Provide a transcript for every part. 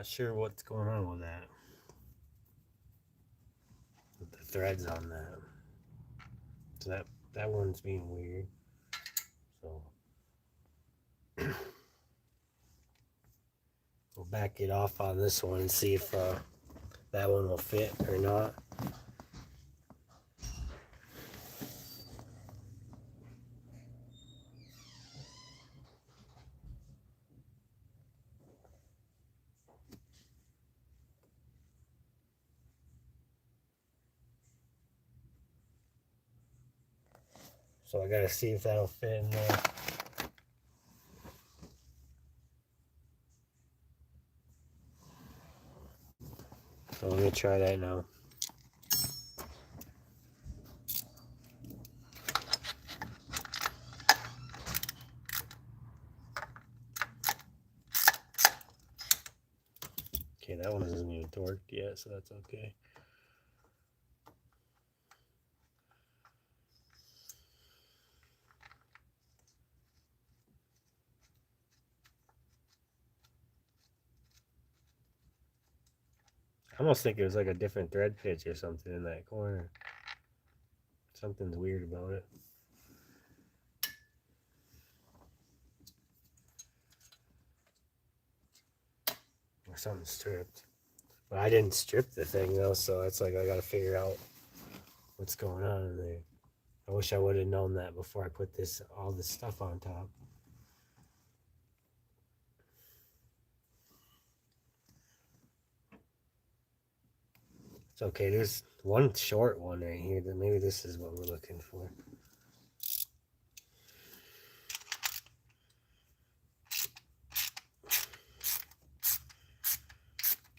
not sure what's going on with that. With the threads on that. So that one's being weird. So we'll back it off on this one and see if that one will fit or not. So I gotta see if that'll fit in there. So let me try that now. Okay, that one isn't even torqued yet, so that's okay. I almost think it was like a different thread pitch or something in that corner. Something's weird about it. Or something stripped. But I didn't strip the thing though, so it's like I gotta figure out what's going on in there. I wish I would have known that before I put all this stuff on top. It's okay, there's one short one right here, that maybe this is what we're looking for.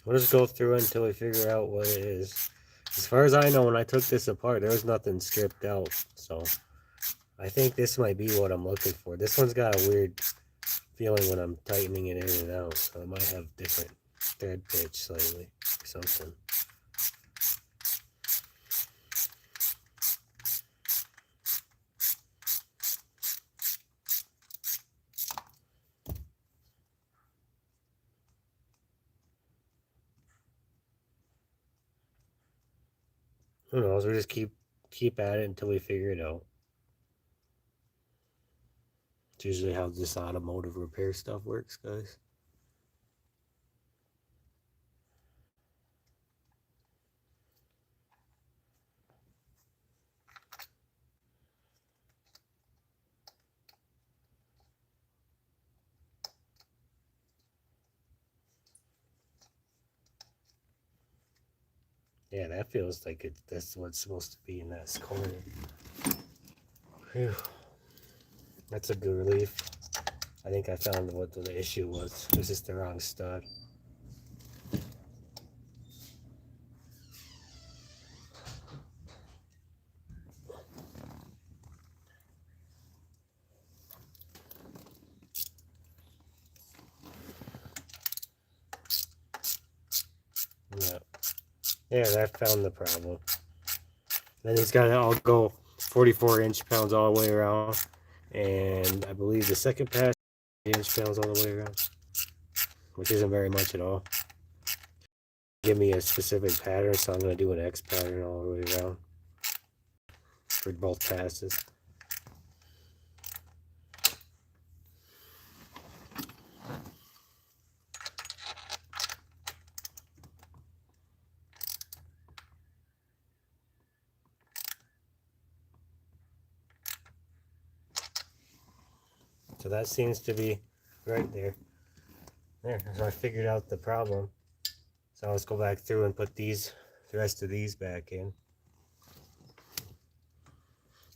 We'll just go through it until we figure out what it is. As far as I know, when I took this apart, there was nothing stripped out. So I think this might be what I'm looking for. This one's got a weird feeling when I'm tightening it in and out. So it might have different thread pitch slightly or something. Who knows? We just keep at it until we figure it out. It's usually how this automotive repair stuff works, guys. Yeah, that feels like that's what's supposed to be in that corner. Whew. That's a good relief. I think I found what the issue was. It was just the wrong stud. Yeah, that found the problem. Then he's got to all go 44 inch-pounds all the way around. And I believe the second pass, inch-pounds all the way around. Which isn't very much at all. Give me a specific pattern, so I'm going to do an X pattern all the way around. For both passes. So that seems to be right there. There, so I figured out the problem. So let's go back through and put the rest of these back in.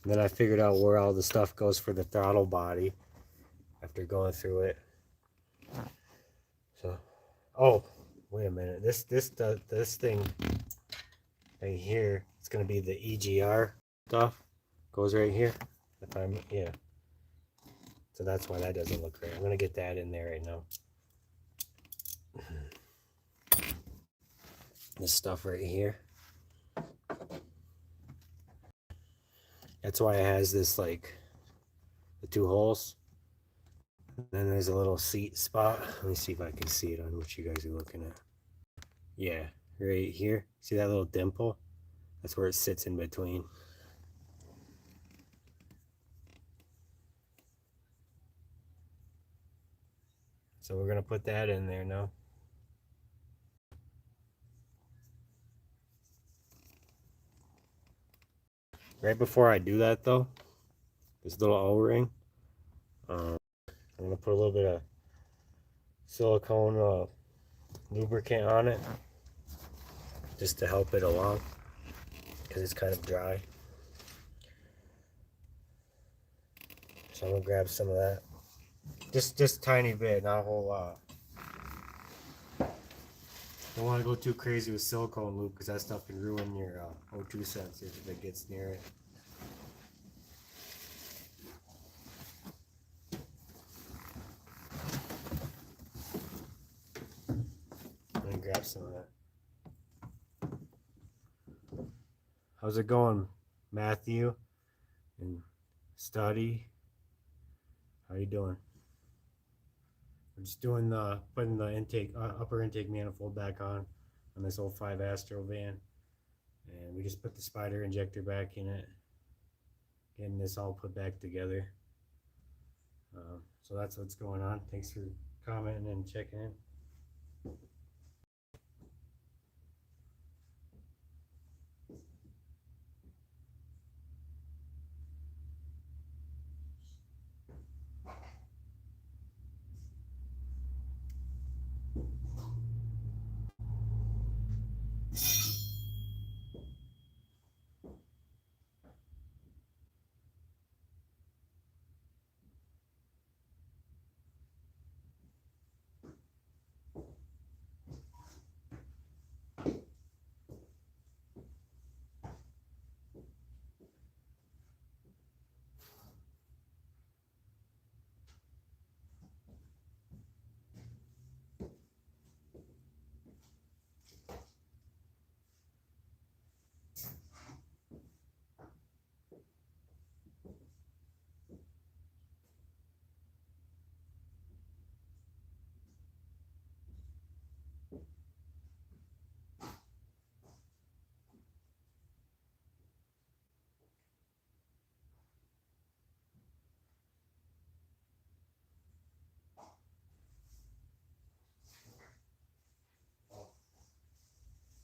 And then I figured out where all the stuff goes for the throttle body after going through it. So, oh, wait a minute. This thing right here, it's gonna be the EGR stuff. Goes right here. Yeah. So that's why that doesn't look right. I'm gonna get that in there right now. This stuff right here. That's why it has this, like, the two holes. Then there's a little seat spot. Let me see if I can see it on what you guys are looking at. Yeah, right here. See that little dimple? That's where it sits in between. So we're gonna put that in there now. Right before I do that though, this little O-ring, I'm gonna put a little bit of silicone lubricant on it just to help it along because it's kind of dry. So I'm gonna grab some of that. Just tiny bit, not a whole lot. Don't want to go too crazy with silicone lube because that stuff can ruin your O2 sensors if it gets near it. I'm gonna grab some of that. How's it going, Matthew and Study? How you doing? We're just doing putting the intake upper intake manifold back on this 05 Astro van, and we just put the spider injector back in it, getting this all put back together. So that's what's going on. Thanks for commenting and checking in.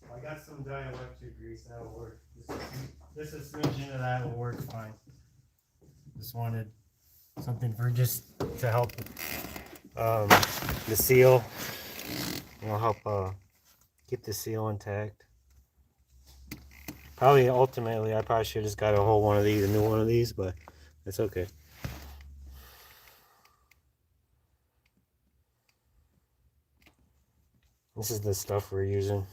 I got some dialectric grease, that'll work. This is smidgen of that will work fine. Just wanted something for just to help the seal. It'll help keep the seal intact. Probably ultimately I probably should have just got a whole one of these, a new one of these, but that's okay. This is the stuff we're using.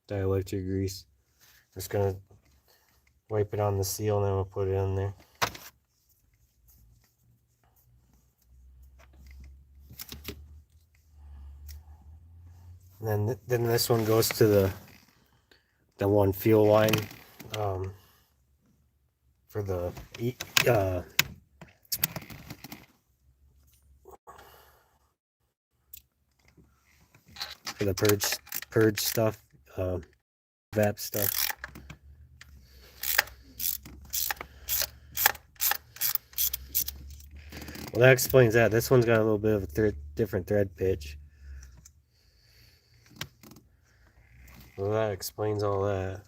Dielectric grease. Just gonna wipe it on the seal and then we'll put it in there. And then this one goes to the one fuel line for the purge stuff, VAP stuff. Well, that explains that. This one's got a little bit of a different thread pitch. Well, that explains all that.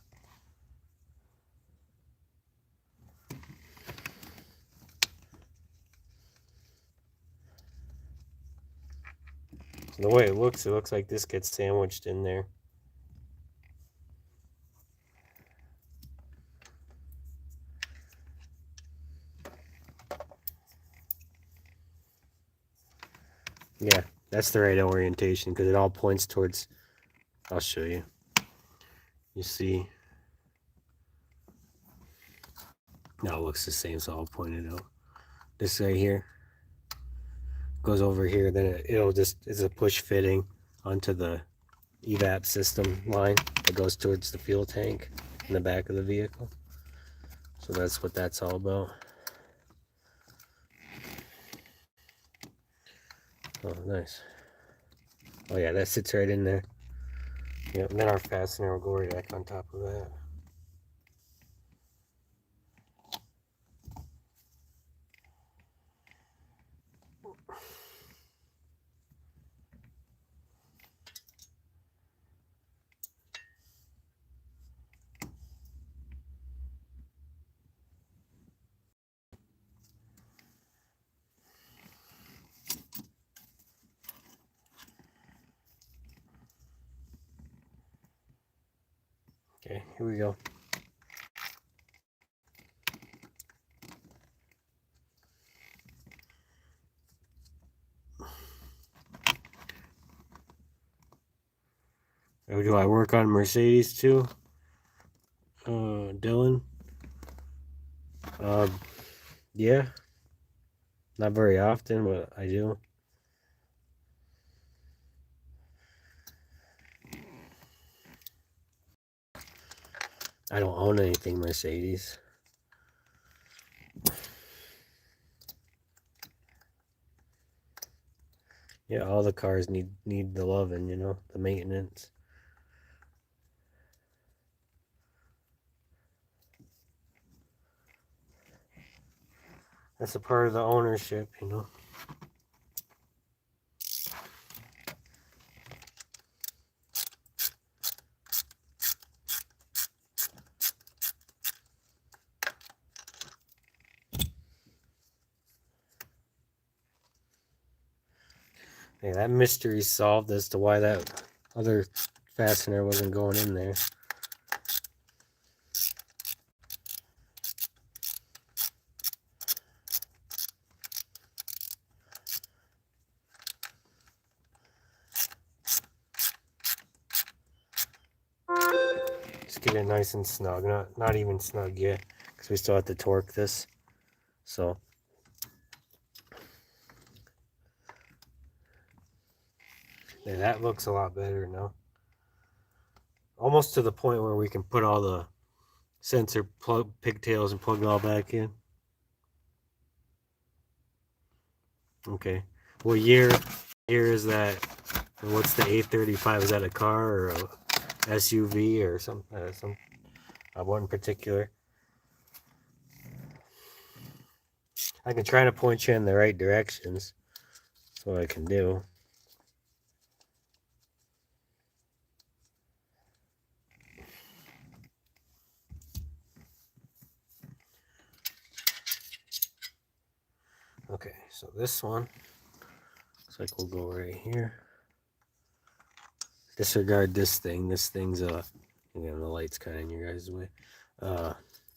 So the way it looks like this gets sandwiched in there. Yeah, that's the right orientation because it all points towards, I'll show you. You see, now it looks the same, so I'll point it out. This right here goes over here, then it'll just, it's a push fitting onto the evap system line that goes towards the fuel tank in the back of the vehicle. So that's what that's all about. Oh, nice. Oh yeah, that sits right in there. Yep, and then our fastener will go right back on top of that. Okay, here we go. Oh, do I work on Mercedes too? Dylan? Yeah. Not very often, but I do. I don't own anything Mercedes. Yeah, all the cars need the loving, you know, the maintenance. That's a part of the ownership, you know. Hey, that mystery's solved as to why that other fastener wasn't going in there. Just get it nice and snug. Not even snug yet, because we still have to torque this. So yeah, that looks a lot better now. Almost to the point where we can put all the sensor plug pigtails and plug it all back in. Okay. What year is that? And what's the 835? Is that a car or a SUV or some one in particular? I can try to point you in the right directions. That's what I can do. Okay, so this one looks like we'll go right here. Disregard this thing. This thing's you know, the light's kind of in your guys' way.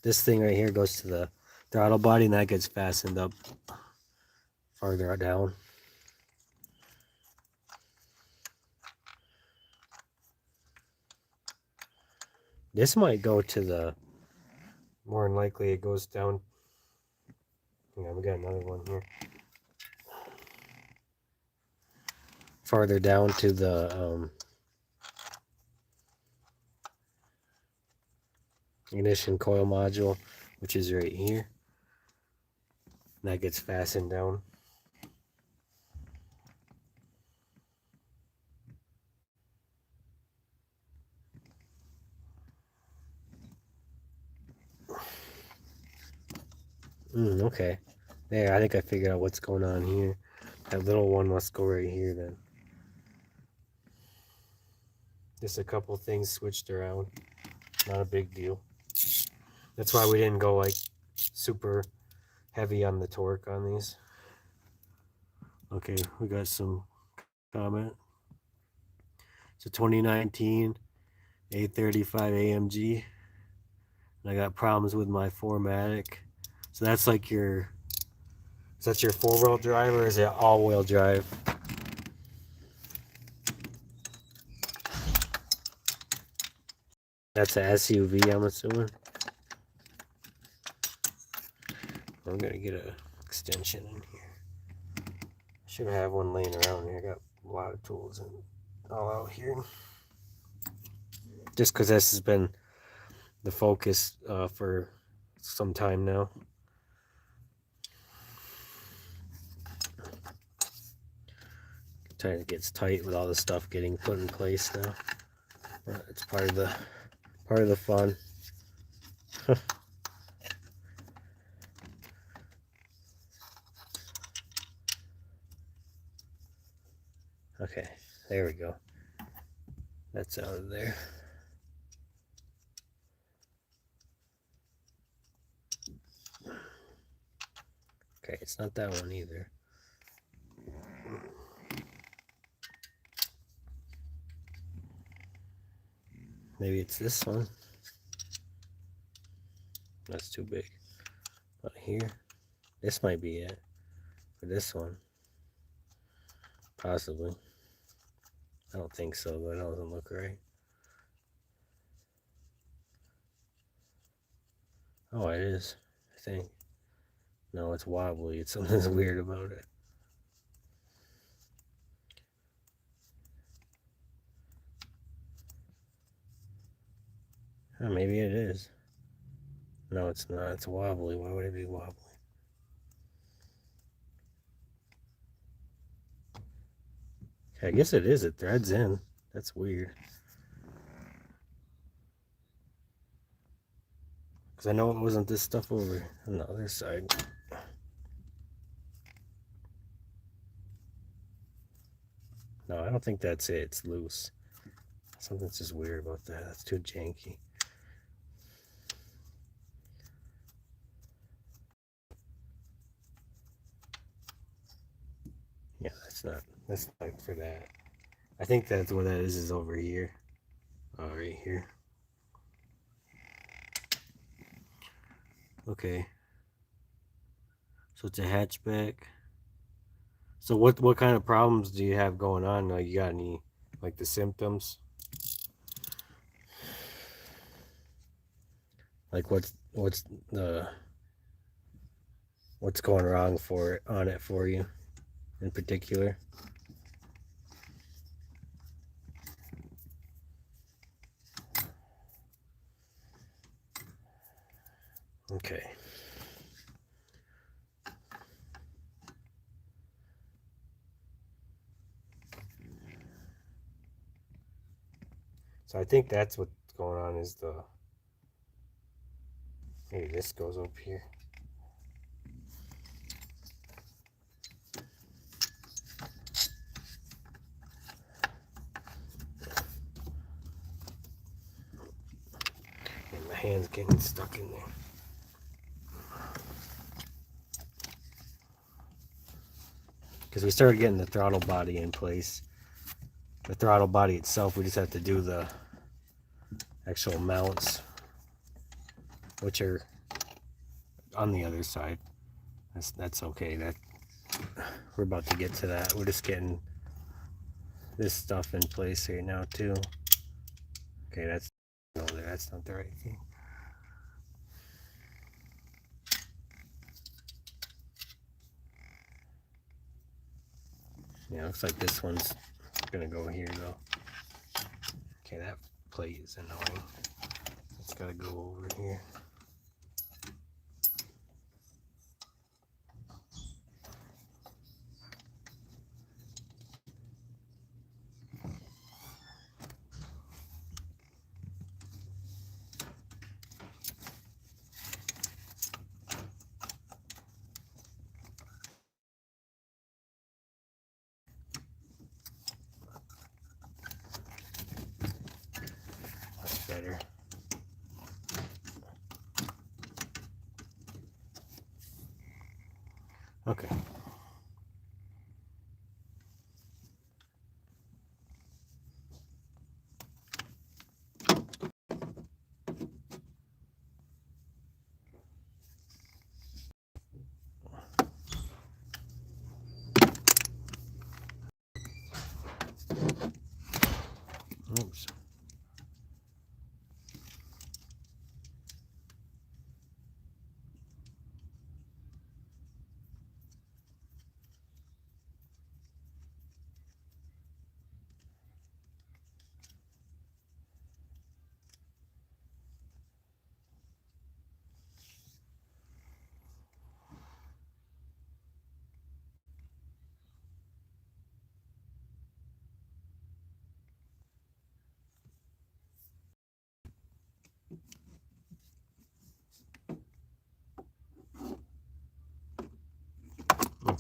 This thing right here goes to the throttle body, and that gets fastened up farther down. This might go to the, more than likely it goes down. Yeah, we got another one here. Farther down to the ignition coil module, which is right here. And that gets fastened down. Okay. There, I think I figured out what's going on here. That little one must go right here then. Just a couple things switched around. Not a big deal. That's why we didn't go like super heavy on the torque on these. Okay, we got some comment. It's a 2019 835 AMG. And I got problems with my 4MATIC. So that's like your, is that your 4-wheel drive or is it all-wheel drive? That's a SUV, I'm assuming. I'm gonna get an extension in here. Should have one laying around here. Got a lot of tools and all out here. Just because this has been the focus for some time now. Sometimes it gets tight with all the stuff getting put in place now. But it's part of the fun. Okay, there we go. That's out of there. Okay, it's not that one either. Maybe it's this one. That's too big. But here, this might be it. For this one, possibly. I don't think so, but it doesn't look right. Oh, it is, I think. No, it's wobbly. It's something's weird about it. Oh, maybe it is. No, it's not. It's wobbly. Why would it be wobbly? Okay, I guess it is. It threads in. That's weird. Because I know it wasn't this stuff over on the other side. No, I don't think that's it. It's loose. Something's just weird about that. That's too janky. Yeah, that's not for that. I think that's what that is over here. Oh, right here. Okay. So it's a hatchback. So what kind of problems do you have going on? You got any, like, the symptoms? Like what's going wrong on it for you in particular? Okay. So I think that's what's going on is maybe this goes up here. And my hand's getting stuck in there. Because we started getting the throttle body in place. The throttle body itself, we just have to do the actual mounts, which are on the other side. That's okay. That we're about to get to that. We're just getting this stuff in place here now too. Okay, that's not the right thing. Yeah, looks like this one's gonna go here though. Okay, that plate is annoying. It's gotta go over here. Much better. Okay. Oops.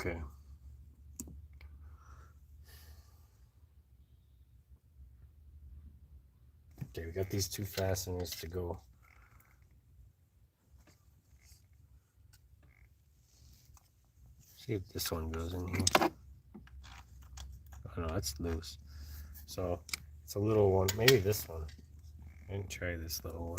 Okay. Okay, we got these two fasteners to go. See if this one goes in here. Oh no, that's loose. So it's a little one. Maybe this one. I can try this little one.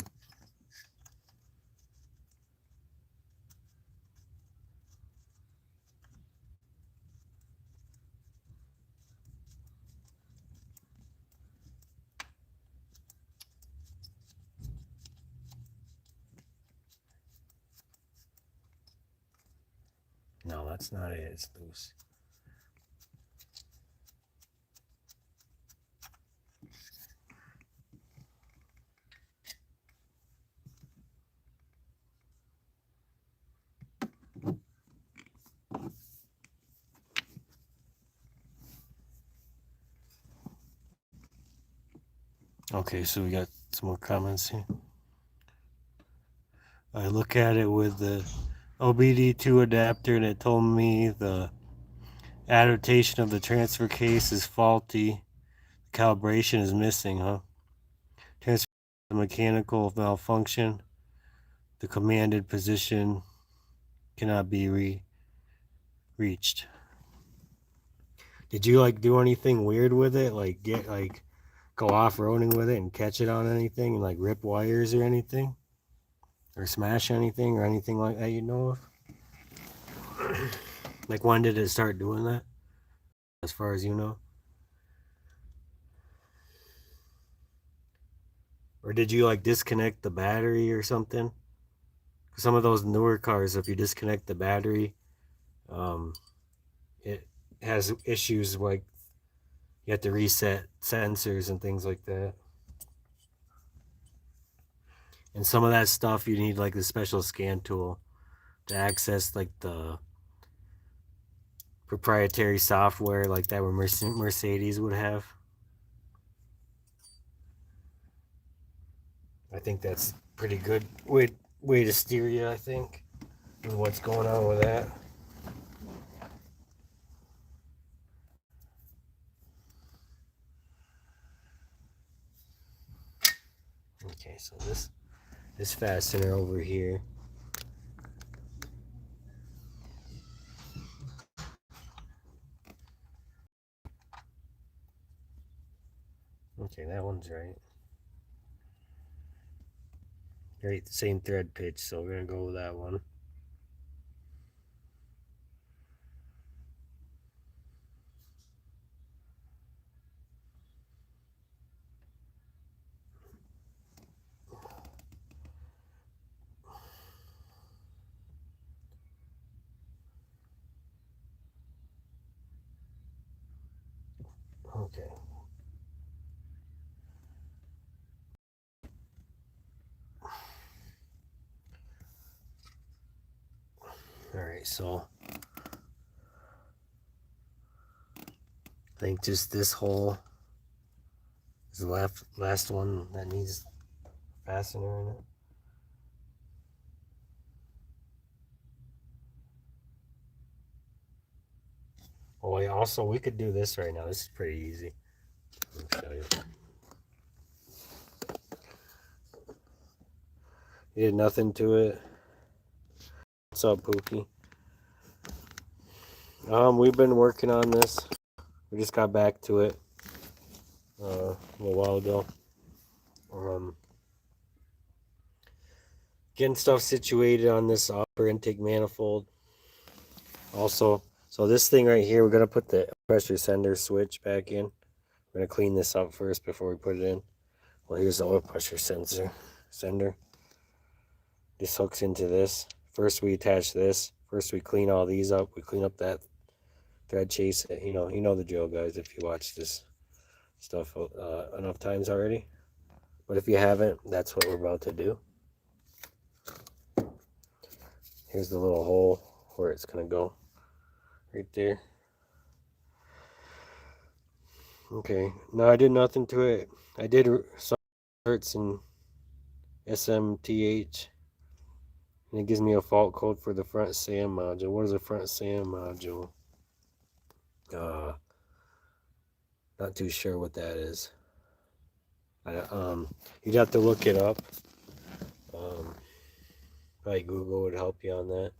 No, that's not it. It's loose. Okay, so we got some more comments here. I look at it with the OBD2 adapter and it told me the adaptation of the transfer case is faulty. The calibration is missing, huh? Transfer mechanical malfunction. The commanded position cannot be reached. Did you like do anything weird with it? Like get like go off-roading with it and catch it on anything and like rip wires or anything? Or smash anything or anything like that you know of? Like when did it start doing that? As far as you know? Or did you like disconnect the battery or something? Some of those newer cars, if you disconnect the battery, it has issues like you have to reset sensors and things like that. And some of that stuff you need like the special scan tool to access like the proprietary software like that where Mercedes would have. I think that's pretty good way to steer you, I think, with what's going on with that. Okay, so this fastener over here. Okay, that one's right. Right, same thread pitch, so we're gonna go with that one. Okay. All right, so I think just this hole is the last one that needs fastener in it. Oh, yeah, also we could do this right now. This is pretty easy. Let me show you. You did nothing to it. What's up, Pookie? We've been working on this. We just got back to it a little while ago. Getting stuff situated on this upper intake manifold. Also, so this thing right here, we're gonna put the pressure sender switch back in. We're gonna clean this up first before we put it in. Well, here's the oil pressure sender. This hooks into this. First we attach this. First we clean all these up. We clean up that thread chase. You know the drill, guys, if you watch this stuff enough times already. But if you haven't, that's what we're about to do. Here's the little hole where it's gonna go. Right there. Okay, no, I did nothing to it. I did some hurts in SMTH And it gives me a fault code for the front SAM module. What is a front SAM module? Not too sure what that is. You'd have to look it up. Probably Google would help you on that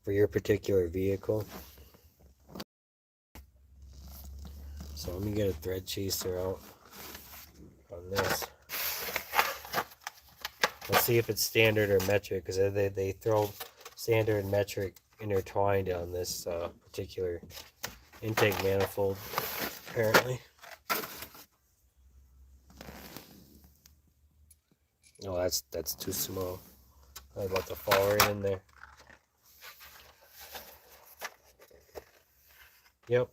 for your particular vehicle. So let me get a thread chaser out on this. Let's see if it's standard or metric, because they throw standard and metric intertwined on this particular intake manifold, apparently. Oh, that's too small. I'm about to fall right in there. Yep.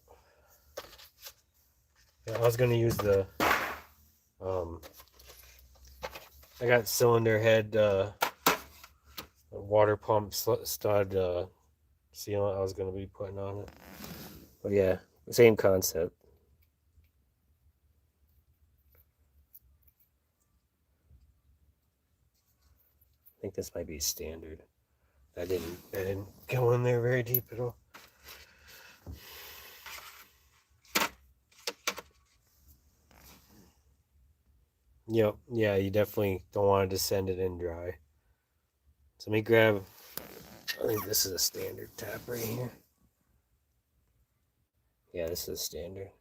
Yeah, I was gonna use the I got cylinder head water pump stud sealant I was gonna be putting on it. But yeah, same concept. I think this might be standard. I didn't go in there very deep at all. Yep, yeah, you definitely don't want to send it in dry. So let me grab, I think this is a standard tap right here. Yeah, this is standard.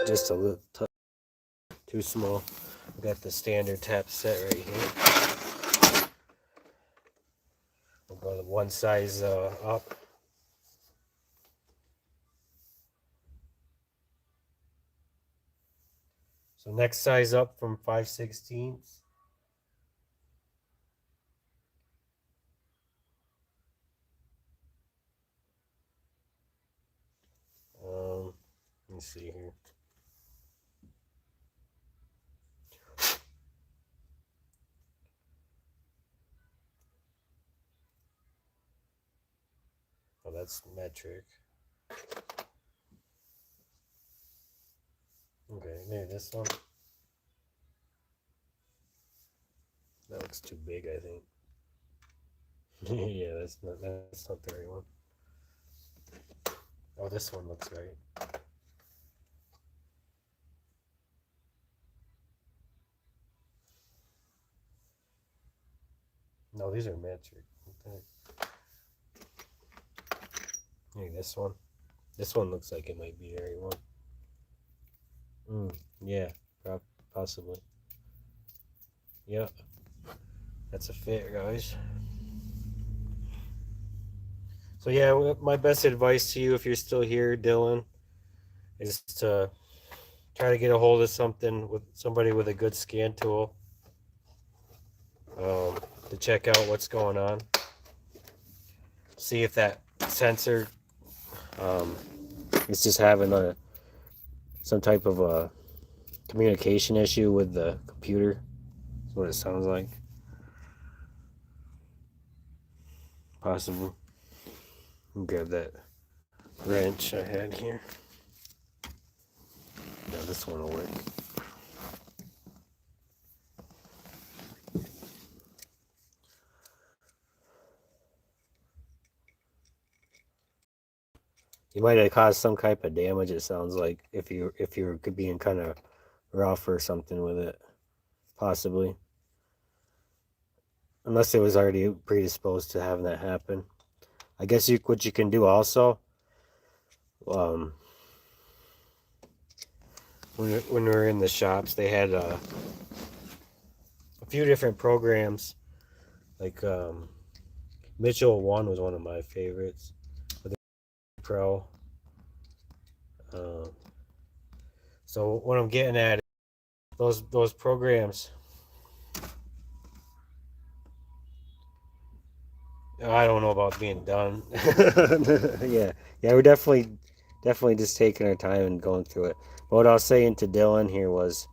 Just a little too small. We got the standard tap set right here. We'll go to one size up. So next size up from 5/16. Let me see here. Oh, that's metric. Okay, maybe this one. That looks too big, I think. Yeah, that's not the right one. Oh, this one looks right. No, these are metric. Okay. Maybe this one. This one looks like it might be the right one. Yeah, possibly. Yep. That's a fit, guys. So yeah, my best advice to you, if you're still here, Dylan, is to try to get a hold of somebody with a good scan tool to check out what's going on. See if that sensor is just having some type of a communication issue with the computer. That's what it sounds like. Possible. Grab that wrench I had here. No, this one will work. You might have caused some type of damage, it sounds like, if you were being kind of rough or something with it. Possibly. Unless it was already predisposed to having that happen. I guess what you can do also, when we were in the shops, they had a few different programs. Like Mitchell 1 was one of my favorites. With the Pro. So what I'm getting at, those programs, I don't know about being done. yeah, we're definitely just taking our time and going through it. But what I was saying to Dylan here was,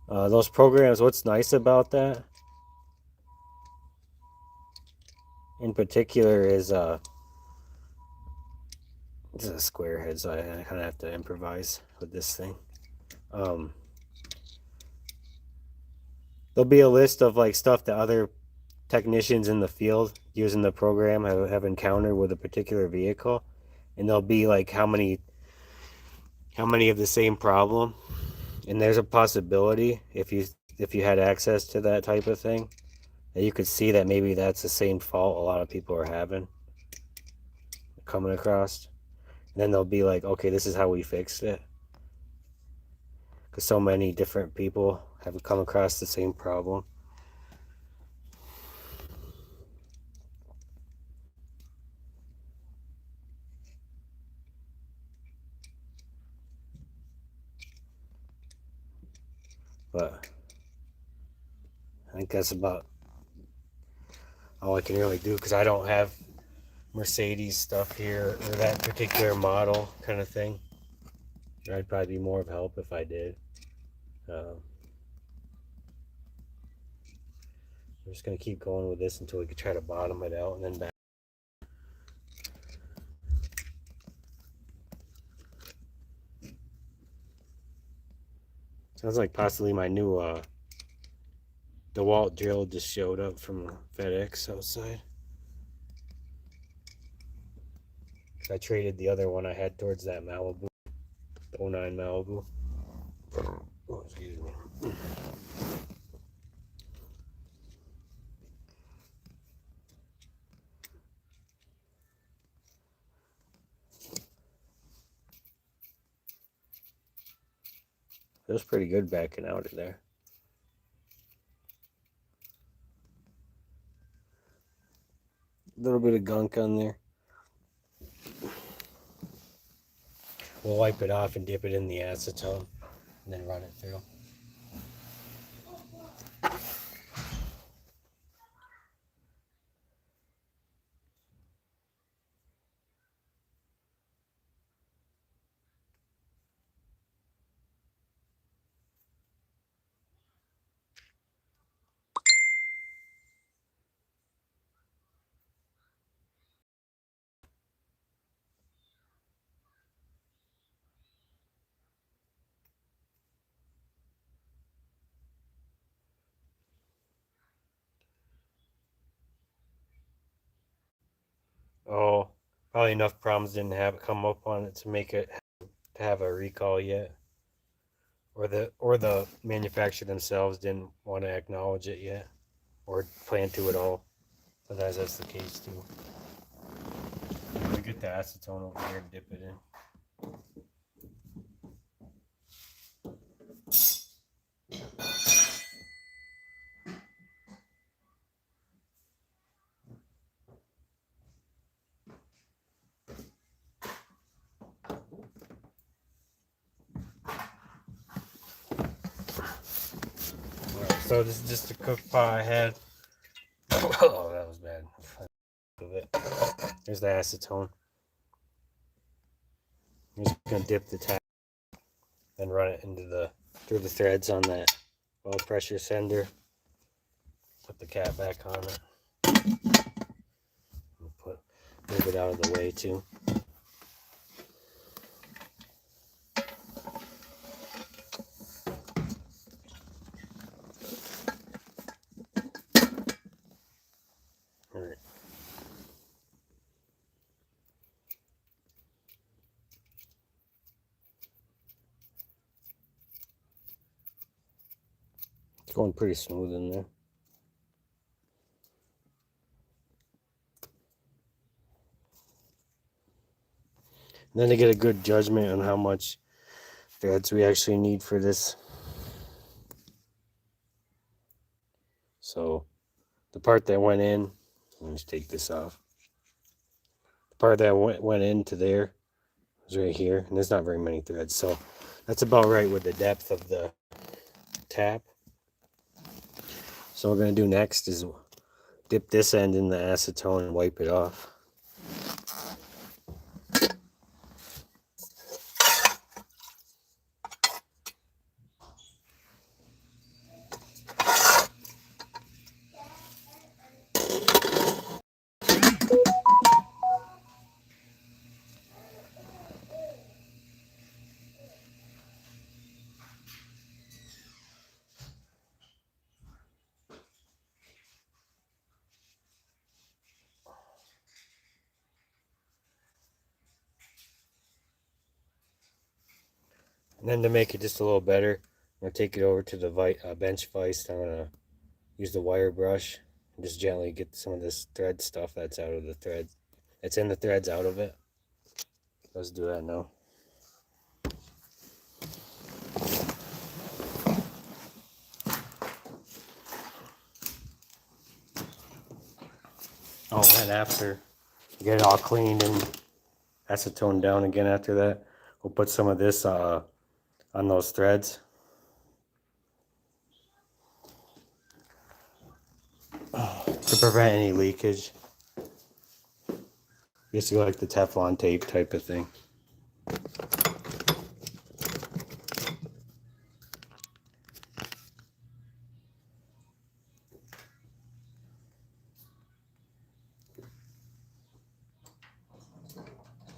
those programs, what's nice about that in particular is this is a square head, so I kind of have to improvise with this thing. there'll be a list of like stuff that other technicians in the field using the program have encountered with a particular vehicle, and there'll be like how many of the same problem. And there's a possibility if you had access to that type of thing that you could see that maybe that's the same fault a lot of people are having coming across. And then they'll be like, okay, this is how we fixed it, because so many different people have come across the same problem. But I think that's about all I can really do, because I don't have Mercedes stuff here or that particular model kind of thing. I'd probably be more of help if I did. I'm just gonna keep going with this until we can try to bottom it out and then back. Sounds like possibly my new DeWalt drill just showed up from FedEx outside. I traded the other one I had towards that Malibu, the 09 Malibu. Oh, excuse me. Feels pretty good backing out of there. A little bit of gunk on there. We'll wipe it off and dip it in the acetone and then run it through. Oh, probably enough problems didn't have come up on it to make it to have a recall yet, or the manufacturer themselves didn't want to acknowledge it yet, or plan to at all. Sometimes that's the case too. We get the acetone over here and dip it in. So this is just a cook pot I had. Oh, that was bad. There's the acetone. I'm just gonna dip the tap and run it through the threads on that low pressure sender. Put the cap back on it. Move it out of the way too. Alright. It's going pretty smooth in there. And then to get a good judgment on how much threads we actually need for this. So the part that went in, let me just take this off. The part that went into there is right here, and there's not very many threads, so that's about right with the depth of the tap. So what we're going to do next is dip this end in the acetone and wipe it off. And then to make it just a little better, I'm going to take it over to the bench vise. I'm going to use the wire brush and just gently get some of this thread stuff that's out of the threads. It's in the threads out of it. Let's do that now. Oh, and after you get it all cleaned and acetone down again after that, we'll put some of this on those threads. To prevent any leakage. Basically like the Teflon tape type of thing.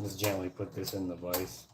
Just gently put this in the vise.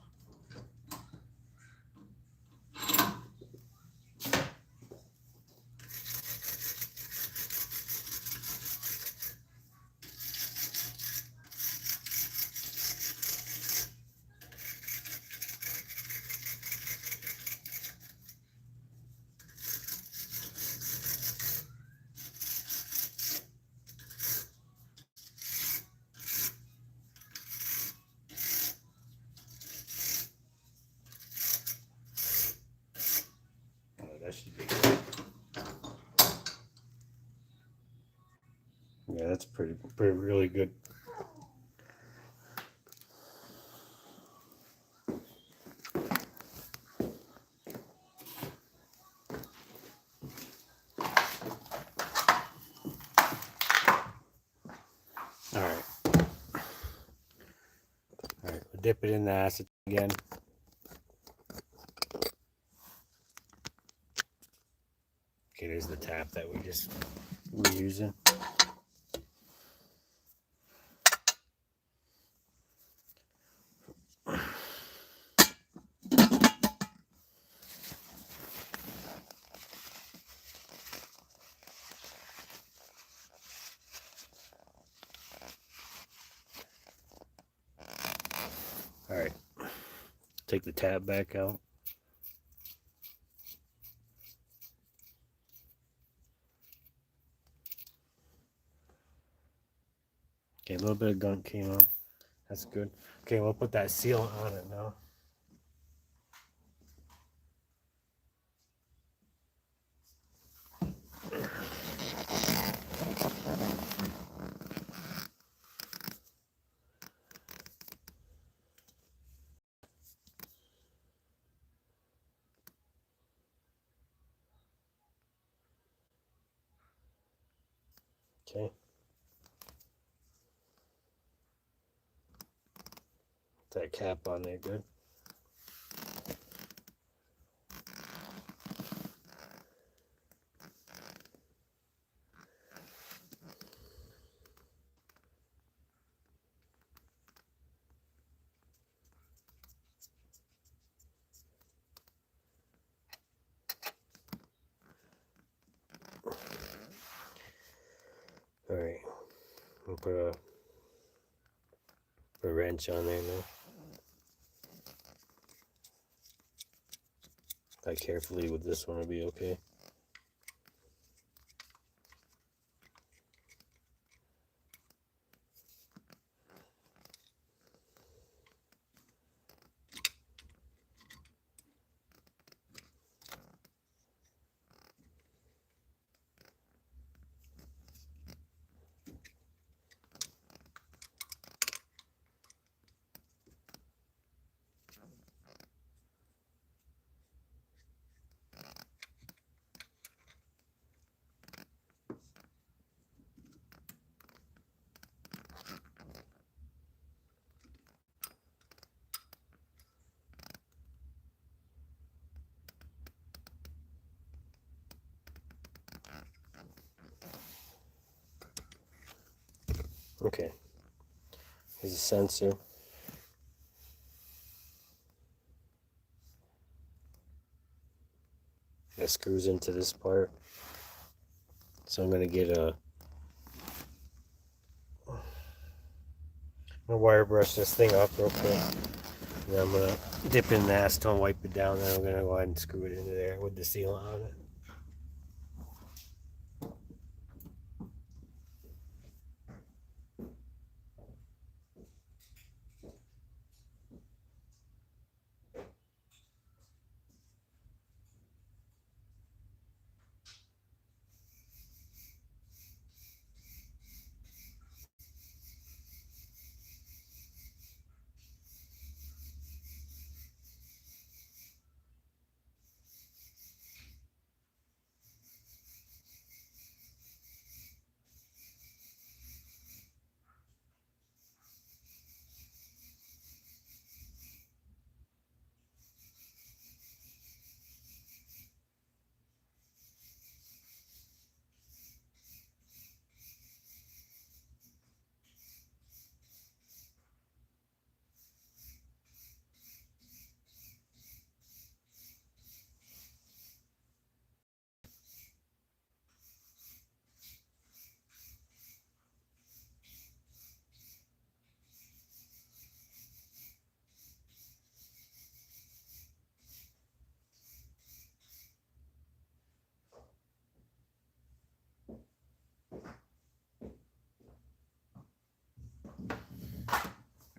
That should be good. Yeah, that's pretty really good. Alright, we'll dip it in the acid again. Okay, there's the tap that we just were using. Alright, take the tab back out. Okay, a little bit of gunk came out. That's good. Okay, we'll put that sealant on it now. Okay. Put that cap on there, good. Alright, we'll put a wrench on there now. Carefully with this one will be okay. Okay, here's a sensor. That screws into this part. So I'm going to get a wire brush this thing up real quick. And I'm gonna dip in the acetone, wipe it down, then I'm gonna go ahead and screw it into there with the sealant on it.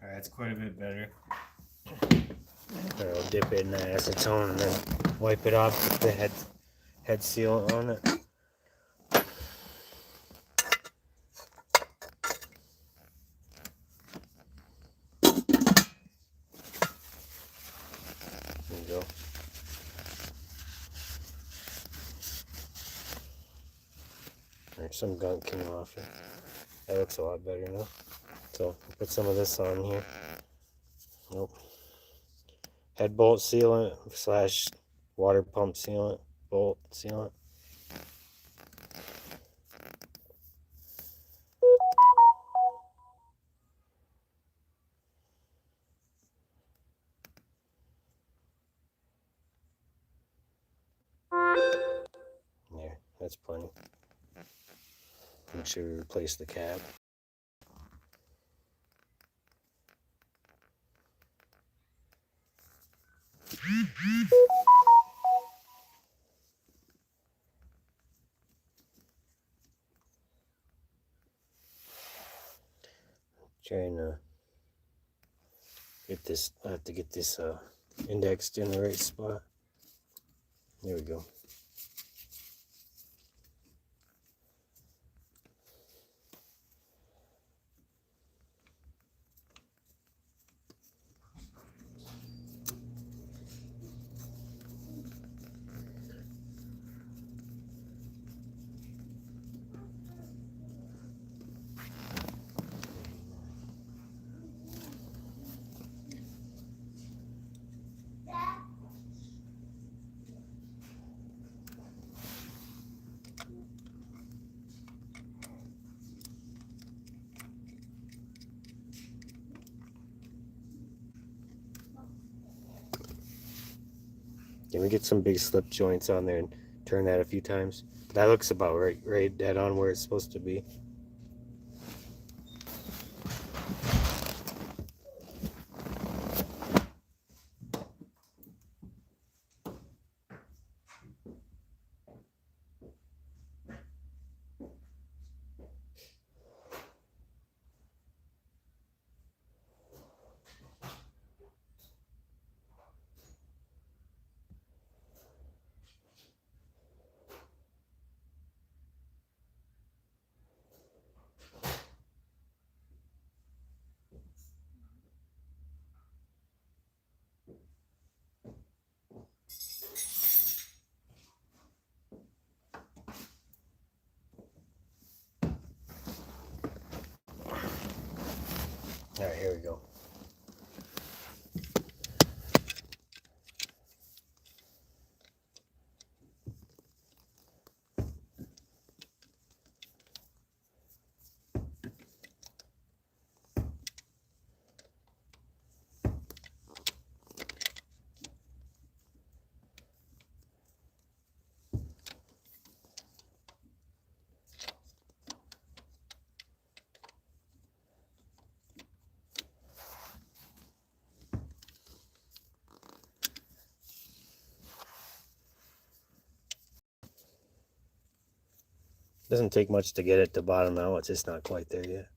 Alright, it's quite a bit better. I'll dip it in the acetone and then wipe it off with the head sealant on it. There you go. There's some gunk came off it. That looks a lot better now. So put some of this on here. Nope. Head bolt sealant slash water pump sealant, bolt sealant. There, that's plenty. Make sure we replace the cap. Trying to get this, I have to get this indexed in the right spot. There we go. Can we get some big slip joints on there and turn that a few times? That looks about right dead on where it's supposed to be. All right, here we go. Doesn't take much to get it to bottom out. It's just not quite there yet.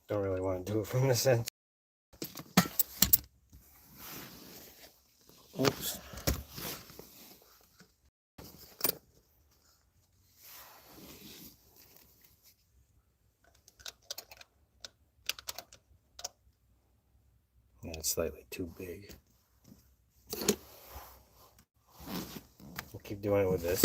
Don't really want to do it from this end. Oops. Yeah, it's slightly too big. We'll keep doing it with this.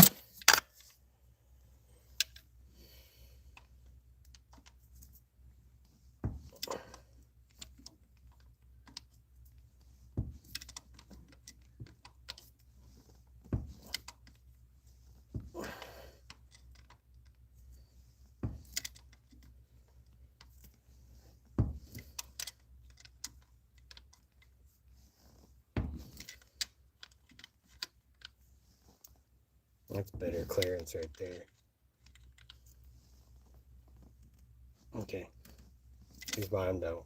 That's better clearance right there. Okay, he's bottomed out.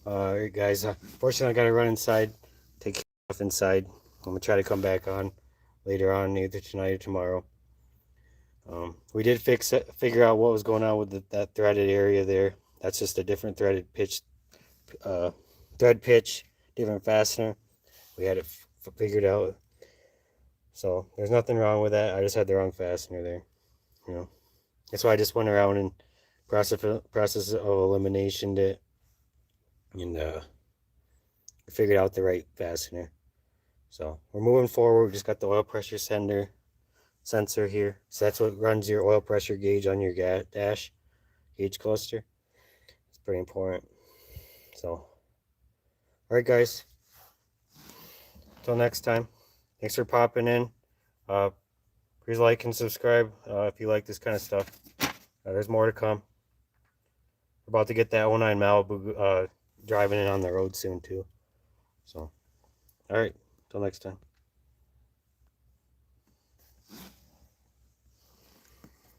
Alright guys, fortunately I gotta run inside, take care of stuff inside. I'm gonna try to come back on later on, either tonight or tomorrow. We did figure out what was going on with that threaded area there. That's just a different threaded pitch, thread pitch, different fastener. We had it figured out. So there's nothing wrong with that. I just had the wrong fastener there. You know, that's why I just went around and process of elimination it, and figured out the right fastener. So we're moving forward. We just got the oil pressure sensor here. So that's what runs your oil pressure gauge on your dash gauge cluster. It's pretty important. So, all right, guys. Till next time. Thanks for popping in. Please like and subscribe if you like this kind of stuff. There's more to come. We're about to get that 09 Malibu driving it on the road soon too. So, all right. Till next time.